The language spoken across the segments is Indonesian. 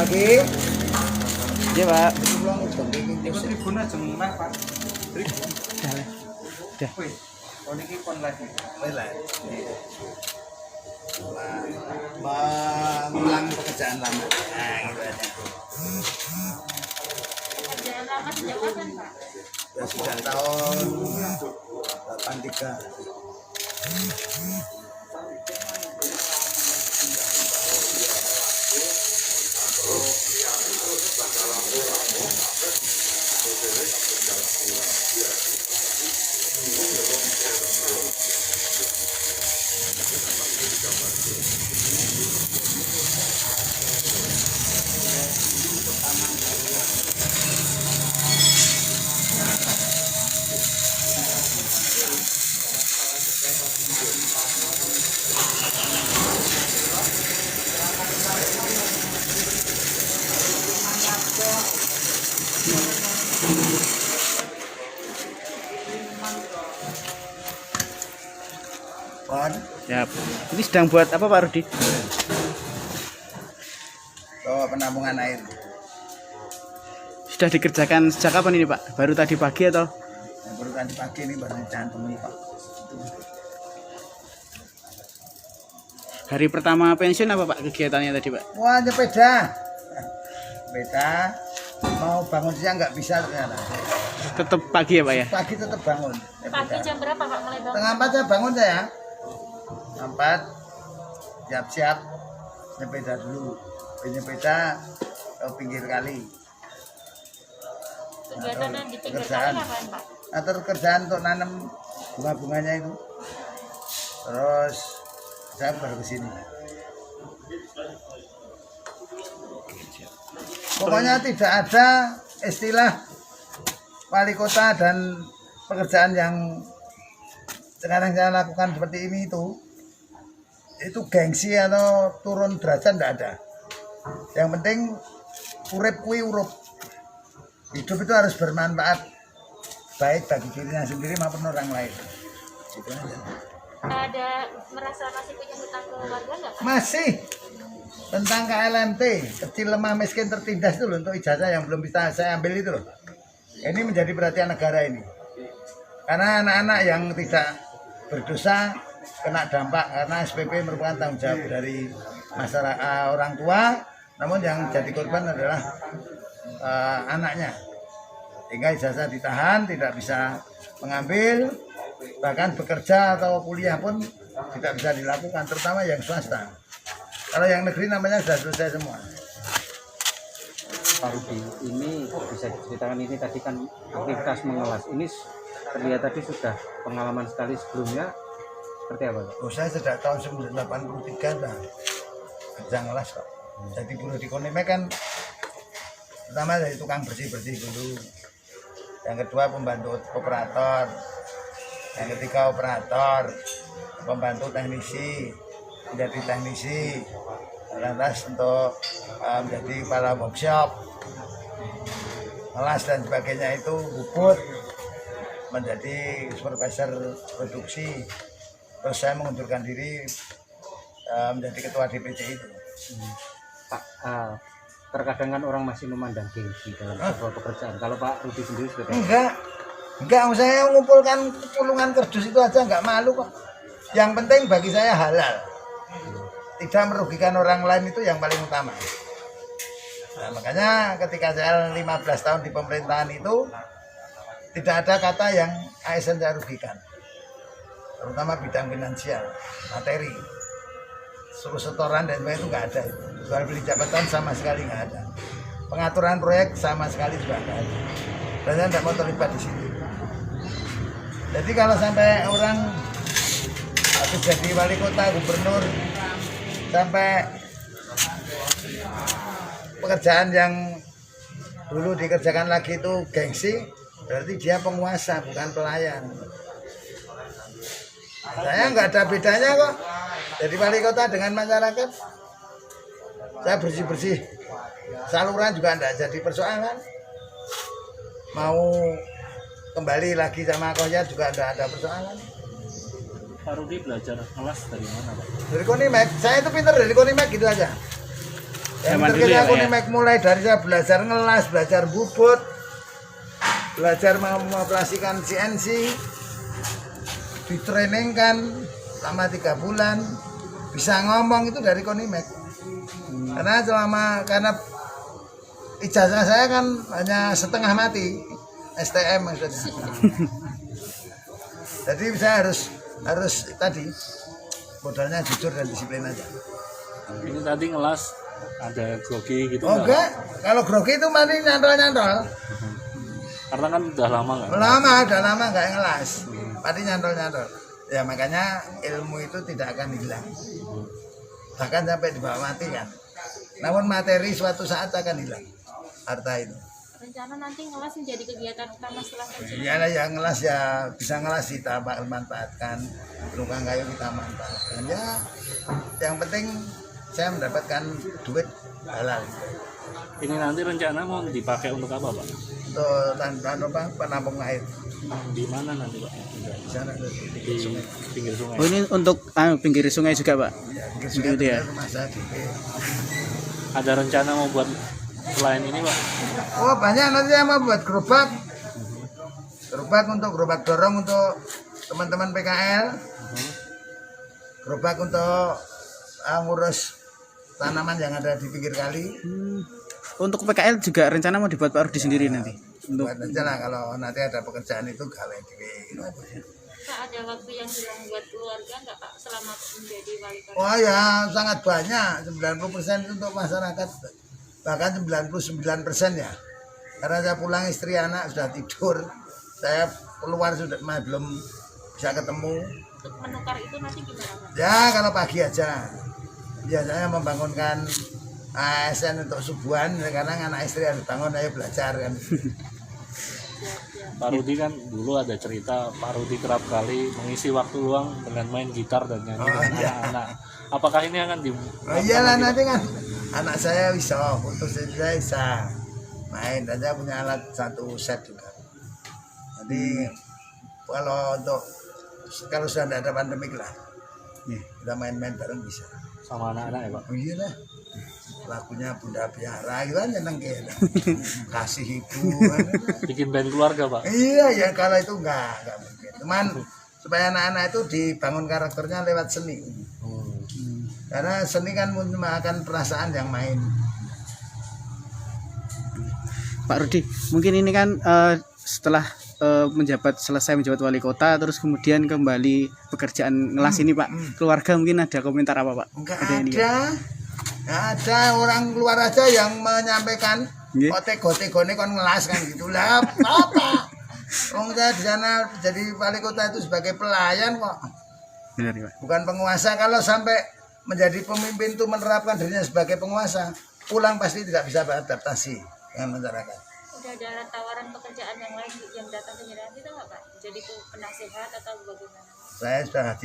lagi. Iya Pak. Ikut tribun aja ngomong Pak. Tribun. Udah. Wih, oh ini pon lagi. Mengulang pekerjaan lama. Nah, gitu aja. Pekerjaan lama sejak kapan, Pak? Sudah tahun 83. Pon, Siap. Ini sedang buat apa Pak Rudi? penampungan air. Sudah dikerjakan sejak kapan ini Pak? Baru tadi pagi atau? Yang baru tadi pagi ini baru dicantum ini Pak. Hari pertama pensiun apa Pak kegiatannya tadi Pak? Wah, sepeda. Sepeda. Mau bangun siang nggak bisa ternyata. Tetap pagi ya Pak ya? Pagi tetap bangun. Pagi jam berapa, Pak, mulai bangun? Setengah 4 saya bangun saya. 4 siap-siap sepeda dulu. Sepeda ke pinggir kali. Kegiatan yang di pinggir Pekerjaan. kali apaan, Pak? Atau kerjaan untuk nanam bunga-bunganya itu. Terus saya baru ke sini. Pokoknya tidak ada istilah wali kota dan pekerjaan yang sekarang saya lakukan seperti ini itu gengsi atau turun derajat tidak ada. Yang penting urip kui urup. Hidup itu harus bermanfaat baik bagi dirinya sendiri maupun orang lain. Gitu aja. Ada merasa masih punya hutang ke warga nggak, Pak? Masih tentang KLMT, kecil lemah miskin tertindas itu loh, untuk ijazah yang belum bisa saya ambil itu loh. Ini menjadi perhatian negara ini. Karena anak-anak yang tidak berdosa kena dampak karena SPP merupakan tanggung jawab dari masyarakat orang tua, namun yang jadi korban adalah anaknya. Sehingga ijazah ditahan, tidak bisa mengambil, bahkan bekerja atau kuliah pun tidak bisa dilakukan, terutama yang swasta. Kalau yang negeri namanya sudah selesai semua. Pak Rudi, ini bisa diceritakan, ini tadi kan aktivitas mengelas, ini terlihat tadi sudah pengalaman sekali sebelumnya, seperti apa Pak? Oh, saya sejak tahun 1983 dah kerja ngelas Pak. Jadi buruh di Konime kan pertama dari tukang bersih-bersih dulu. Yang kedua pembantu operator. Yang ketiga operator, pembantu teknisi, menjadi teknisi. Lantas untuk menjadi kepala workshop, ngelas dan sebagainya itu bubut, menjadi supervisor produksi. Terus saya mengundurkan diri menjadi ketua DPC itu. Pak, terkadang kan orang masih memandang gengsi dalam sebuah pekerjaan. Kalau Pak Rudi sendiri sudah Enggak, saya mengumpulkan pulungan kerdus itu aja enggak malu kok. Yang penting bagi saya halal. Tidak merugikan orang lain itu yang paling utama. Nah, makanya ketika saya 15 tahun di pemerintahan itu tidak ada kata yang ASN saya rugikan. Terutama bidang finansial, materi, suruh setoran dan sebagainya itu nggak ada. Jual beli jabatan sama sekali nggak ada. Pengaturan proyek sama sekali juga nggak ada. Dan saya tidak mau terlibat di situ. Jadi kalau sampai orang habis jadi wali kota, gubernur, sampai pekerjaan yang dulu dikerjakan lagi itu gengsi, berarti dia penguasa bukan pelayan. Saya nggak ada bedanya kok. Jadi wali kota dengan masyarakat, saya bersih-bersih saluran juga enggak jadi persoalan. Mau kembali lagi sama Koya juga enggak ada persoalan. Pak Rudi belajar ngelas dari mana Pak? Dari Konimek, saya itu pinter dari Konimek gitu aja. Yang Zaman dulu terkini ya, aku Pak, ya? nih mulai dari saya belajar ngelas, belajar bubut, belajar mengoperasikan CNC, ditrainingkan selama 3 bulan, bisa ngomong itu dari Konimek. Karena ijazah saya kan hanya setengah mati, STM maksudnya. Jadi saya harus tadi modalnya jujur dan disiplin aja. Ini tadi ngelas ada grogi gitu Oh enggak, kalau grogi itu mandi nyantol-nyantol. karena kan udah lama nggak Udah lama nggak ngelas, mandi nyantol-nyantol. Ya makanya ilmu itu tidak akan hilang. Bahkan sampai dibawa mati kan. Namun materi suatu saat akan hilang. Harta itu. Rencana nanti ngelas menjadi kegiatan utama setelah pensiun. Iyalah yang ngelas ya bisa ngelas kita manfaatkan, tukang kayu kita manfaatkan. Ya yang penting saya mendapatkan duit halal. ini nanti rencana mau dipakai untuk apa Pak? Untuk penampung air Di mana nanti Pak? di sana Di pinggir sungai. Oh ini untuk pinggir sungai juga Pak? di sungai Gitu ya? rumah saya di Ada rencana mau buat selain ini Pak? Oh banyak nanti yang mau buat gerobak untuk gerobak dorong untuk teman-teman PKL, gerobak untuk ngurus tanaman yang ada di pinggir kali. Untuk PKL juga rencana mau dibuat Pak Rudi sendiri nanti? Untuk Buat aja lah kalau nanti ada pekerjaan itu gawe di Pak, ada waktu yang hilang buat keluarga nggak Pak selama menjadi wali kota? Oh ya sangat banyak, 90% itu untuk masyarakat, bahkan 99% ya. Karena saya pulang istri anak sudah tidur, saya keluar sudah belum bisa ketemu. Untuk menukar itu nanti gimana Pak? Ya kalau pagi aja, biasanya membangunkan ASN untuk subuhan, karena anak istri harus bangun, ayo belajar kan. Pak Rudi kan dulu ada cerita Pak Rudi kerap kali mengisi waktu luang dengan main gitar dan nyanyi dengan anak-anak. Apakah ini akan di? Oh iyalah nanti kan anak saya bisa, putus saya bisa main, dan saya punya alat 1 set juga. Jadi kalau sudah tidak ada pandemik lah, kita main-main bareng bisa. Sama anak-anak ya Pak? Oh iyalah, lagunya Bunda Biara itu kan nyeneng kayaknya. Kasih ibu kan. Bikin band keluarga Pak? Iya ya, kalau itu enggak mungkin. Cuman supaya anak-anak itu dibangun karakternya lewat seni. Karena seni kan menyemakan perasaan yang main. Pak Rudi, mungkin ini kan setelah selesai menjabat wali kota, terus kemudian kembali pekerjaan ngelas ini Pak, keluarga mungkin ada komentar apa Pak? Enggak ini, Pak? Nggak ada orang luar aja yang menyampaikan Nggih. tegone kon ngelas kan gitulah apa. Wong saya di sana jadi wali kota itu sebagai pelayan kok, Benar ya Pak? bukan penguasa. Kalau sampai menjadi pemimpin itu menerapkan dirinya sebagai penguasa, pulang pasti tidak bisa beradaptasi dengan masyarakat. Udah ada tawaran pekerjaan yang lain yang datang ke Nyerahan itu nggak Pak? Jadi penasehat atau bagaimana? Saya sudah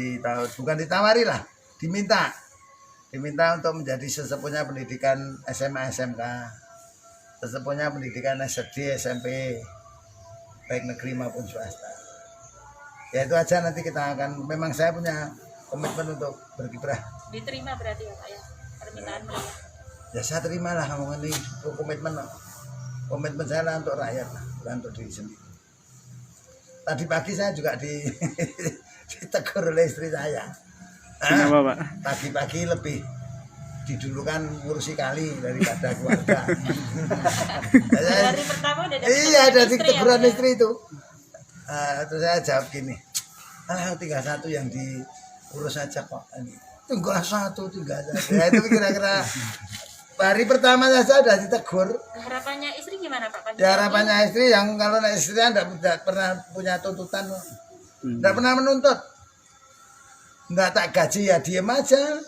bukan ditawari lah, diminta untuk menjadi sesepuhnya pendidikan SMA SMK, sesepuhnya pendidikan SD SMP, baik negeri maupun swasta. Ya itu aja, nanti kita akan, memang saya punya komitmen untuk berkiprah. Diterima berarti ya Pak ya permintaan beliau? Ya saya terimalah ngomong ini, komitmen saya lah untuk rakyat, bukan untuk diri sendiri. Tadi pagi saya juga ditegur oleh istri saya. Kenapa Pak? Pagi-pagi lebih didulukan ngurusi kali daripada keluarga. Hari pertama udah dapat Iya, ada istri ya, teguran Pak, ya? istri itu. Terus saya jawab gini, tinggal 1 yang diurus saja kok. Tinggal 1. Ya itu kira-kira hari pertama saja sudah ditegur. Harapannya istri gimana Pak? Ya harapannya istri yang kalau istrinya tidak pernah punya tuntutan, tidak pernah menuntut. Enggak tak gaji ya diem aja.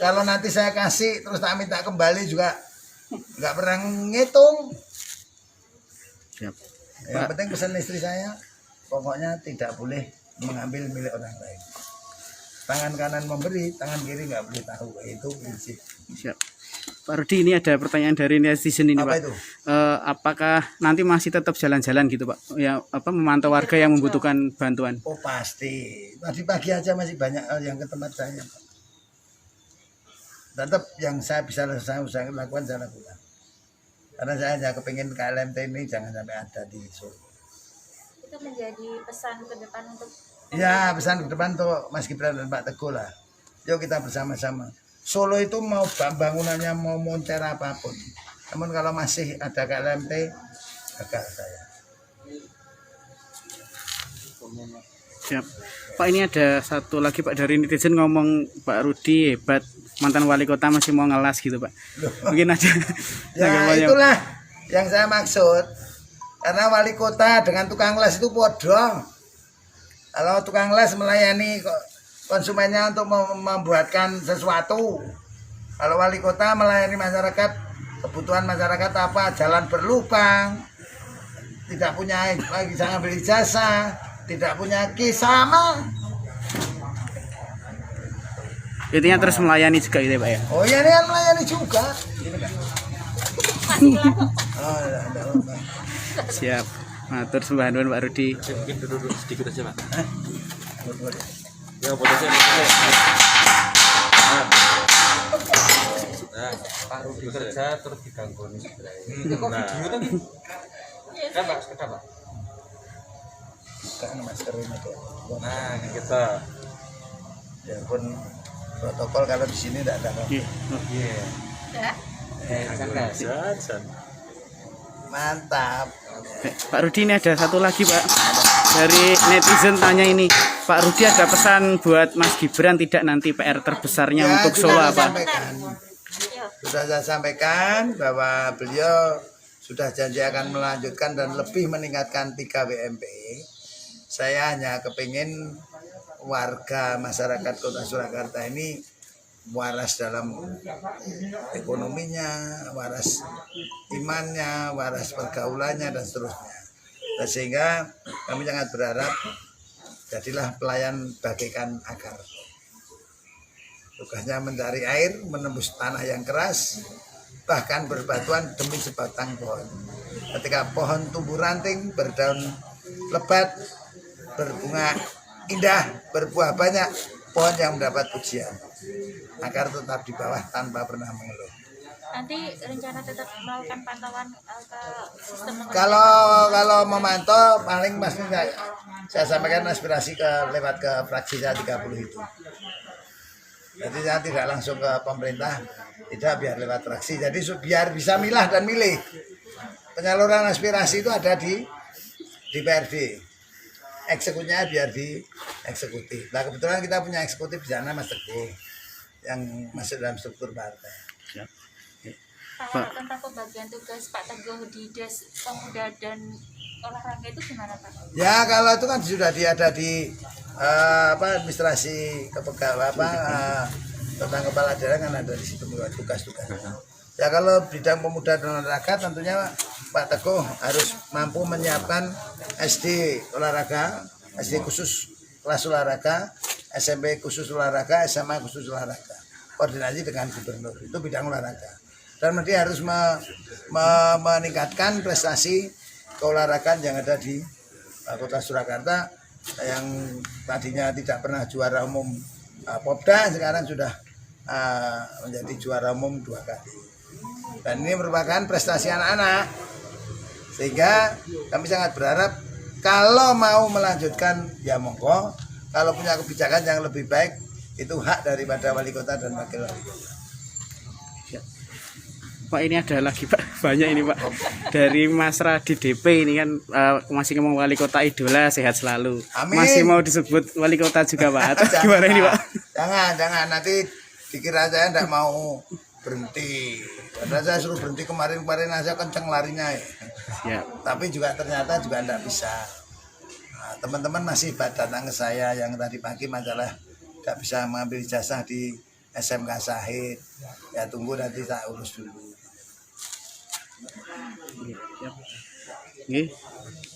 Kalau nanti saya kasih terus tak minta kembali juga enggak pernah ngitung. Siap. Yang penting pesan istri saya, pokoknya tidak boleh mengambil milik orang lain. Tangan kanan memberi, tangan kiri enggak boleh tahu. Itu prinsip. Siap. Pak Rudi, ini ada pertanyaan dari netizen ini Apa Pak. itu? Apakah nanti masih tetap jalan-jalan gitu Pak? Ya memantau warga yang membutuhkan bantuan? Oh pasti. Tadi pagi aja masih banyak yang ke tempat saya. tetap yang saya bisa saya lakukan saya lakukan. Karena saya hanya kepingin KLMT ini jangan sampai ada di Solo. Itu menjadi pesan ke depan untuk Ya, pesan ke depan untuk Mas Gibran dan Pak Teguh lah. Yuk kita bersama-sama. Solo itu mau bangunannya mau moncer apapun. Namun kalau masih ada KLMT, gagal saya. Siap. Pak, ini ada satu lagi Pak dari netizen ngomong Pak Rudi hebat, mantan wali kota masih mau ngelas gitu Pak. Mungkin ada. Ya itulah yang saya maksud. Karena wali kota dengan tukang les itu bodoh. Kalau tukang les melayani konsumennya untuk membuatkan sesuatu. Kalau wali kota melayani masyarakat, kebutuhan masyarakat apa? Jalan berlubang, tidak punya lagi bisa ngambil ijazah, tidak punya KIS sama. Intinya terus melayani juga gitu ya Pak ya. Oh iya ini kan melayani juga. Oh, ada apa? Siap. Matur sembah nuwun Pak Rudi. Mungkin duduk sedikit aja, Pak. Boleh. Ya, fotonya. Nah, Pak Rudi kerja terus diganggu nih sebenarnya. nah, Kan Pak, sekedar Pak. Kan masker ini tuh. nah kita Ya pun protokol kalau di sini tidak ada apa-apa. Iya. Iya. ya. Kan Kak. San. Mantap. Pak Rudi, ini ada satu lagi Pak. Dari netizen tanya ini, Pak Rudi ada pesan buat Mas Gibran tidak nanti PR terbesarnya untuk Solo sudah saya apa? sampaikan. Ya. Sudah saya sampaikan bahwa beliau sudah janji akan melanjutkan dan lebih meningkatkan 3 WMP. Saya hanya kepingin warga masyarakat Kota Surakarta ini waras dalam ekonominya, waras imannya, waras pergaulannya dan seterusnya. Dan sehingga kami sangat berharap jadilah pelayan bagaikan akar. Tugasnya mencari air, menembus tanah yang keras, bahkan berbatuan demi sebatang pohon. Ketika pohon tumbuh ranting, berdaun lebat, berbunga indah, berbuah banyak, pohon yang mendapat pujian. Akar tetap di bawah tanpa pernah mengeluh. Nanti rencana tetap melakukan pantauan ke sistem Kalau memantau paling pasti saya sampaikan aspirasi lewat ke fraksi saya 30 itu. Jadi saya tidak langsung ke pemerintah, tidak biar lewat fraksi. Jadi biar bisa milah dan milih. Penyaluran aspirasi itu ada di PRD. Eksekutifnya biar di eksekutif. Nah kebetulan kita punya eksekutif di sana Mas Teguh yang masuk dalam struktur partai. Kalau tentang pembagian tugas Pak Teguh di Des Pemuda dan Olahraga itu gimana Pak? Ya kalau itu kan sudah ada di administrasi kepegawaian tentang kepala daerah kan ada di situ tugas-tugas. Ya kalau bidang pemuda dan olahraga tentunya Pak Teguh harus mampu menyiapkan SD olahraga, SD khusus kelas olahraga, SMP khusus olahraga, SMA khusus olahraga. Koordinasi dengan gubernur itu bidang olahraga. Dan nanti harus meningkatkan prestasi keolahragaan yang ada di Kota Surakarta yang tadinya tidak pernah juara umum Popda, sekarang sudah menjadi juara umum 2 kali. Dan ini merupakan prestasi anak-anak, sehingga kami sangat berharap kalau mau melanjutkan ya monggo, kalau punya kebijakan yang lebih baik itu hak daripada wali kota dan wakil wali kota. Pak, ini ada lagi Pak, banyak ini Pak. Dari Mas Radi DP ini kan masih ngomong wali kota idola, sehat selalu. Amin. Masih mau disebut wali kota juga Pak? Atau gimana ini Pak? Jangan nanti dikira saya tidak mau berhenti. Padahal saya suruh berhenti kemarin aja kenceng larinya ya. Ya. Tapi juga ternyata juga tidak bisa. Nah, teman-teman masih datang ke saya yang tadi pagi masalah tidak bisa mengambil ijazah di SMK Sahid. Ya tunggu nanti saya urus dulu. Oke.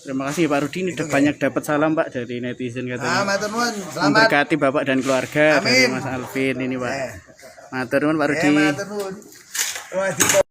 Terima kasih Pak Rudi, ini udah banyak dapat salam Pak dari netizen katanya. Matur nuwun, selamat. Memberkati Bapak dan keluarga. Amin. Dari Mas Alvin ini Pak. Matur nuwun Pak Rudi. Matur nuwun. Terima kasih.